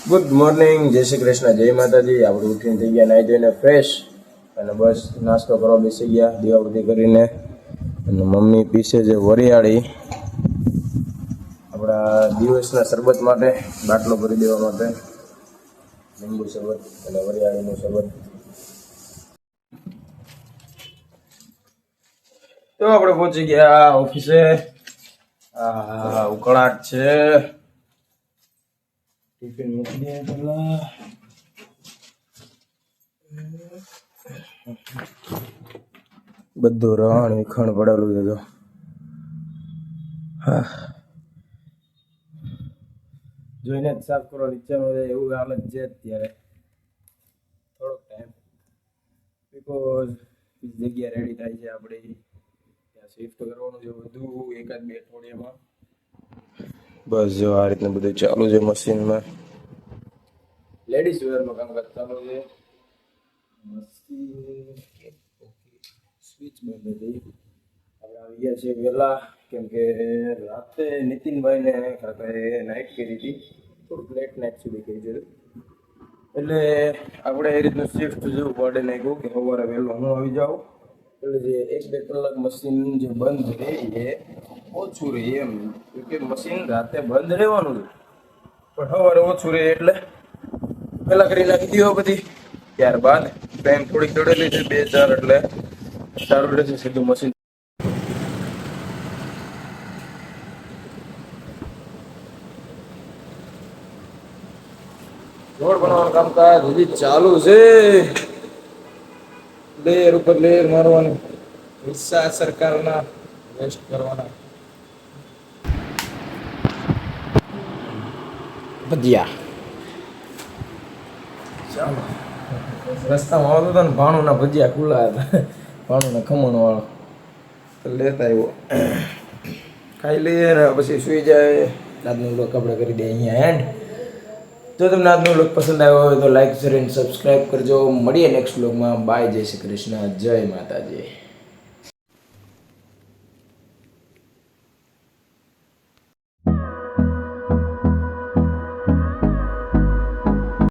Good morning, જય શ્રી કૃષ્ણ, જય માતાજી. આપણે ઉઠીને થઈ ગયા નાઈ ધોઈને ફ્રેશ અને બસ નાસ્તો કરવા બેસી ગયા દીવાબત્તી કરીને. અને મમ્મી પીસે છે વરિયાળી આપણા દિવસના શરબત માટે, બાટલો ભરી દેવા માટે. લીંબુ શરબત અને વરિયાળીનું શરબત. તો આપણે પહોંચી ગયા ઓફિસે. ઉકળાટ છે. ટિફિન મૂકી દે પેલા. બધું રણ વિખણ પડેલું છે. તો જોઈને જ સાફ કરવા નીચેનું છે એવું હાલત છે અત્યારે. થોડોક ટાઈમ બીકોઝ જગ્યા રેડી થાય છે આપણે ત્યાં શિફ્ટ કરવાનું છે બધું એકાદ બે અઠવાડિયામાં. બસ જો આ રીતનું બધું ચાલુ છે મશીનમાં. લેડીઝ વેરમાં કામકાજ ચાલુ છે. સ્વિચ બંધ હતી. આપણે આવી ગયા છીએ વહેલા, કેમ કે રાતે નીતિનભાઈને કાકાએ નાઇટ કરી હતી, થોડુંક લેટ નાઇટ સુધી કરી છે. એટલે આપણે એ રીતનું શિફ્ટ જેવું પડે નાખ્યું કે સવારે વહેલો હું આવી જાઉં, એટલે જે 1-2 કલાક મશીન જે બંધ રહે એ ઓછું રહે એમ. કે મશીન રાતે બંધ રહેવાનું છે પણ સવારે ઓછું રહે એટલે પહેલાં કરી નાખી દીધો બધી. ત્યારબાદ ટાઈમ થોડીક દોડેલી છે 2-4, એટલે સારું રહેશે સીધું મશીન. રોડ બનાવવાનું કામકાજ હજી ચાલુ છે. લેયર ઉપર લેયર મારવાનું, પૈસા સરકારના વેસ્ટ કરવાના. ભજીયા ચાલો. રસ્તામાં આવતો હતો ને ભાણુના ભજીયા ખુલ્લા હતા, ભાણુના ખમણ વાળો, તો લેતા આવ્યો. ખાઈ લઈએ ને પછી સુઈ જાય. આજનો બ્લોગ આપણે કરી દઈએ અહીંયા એન્ડ. જો તમને આજનો બ્લોગ પસંદ આવ્યો હોય તો લાઈક, શેર અને સબસ્ક્રાઈબ કરજો. મળીએ નેક્સ્ટ બ્લોગમાં. બાય, જય શ્રી કૃષ્ણ, જય માતાજી.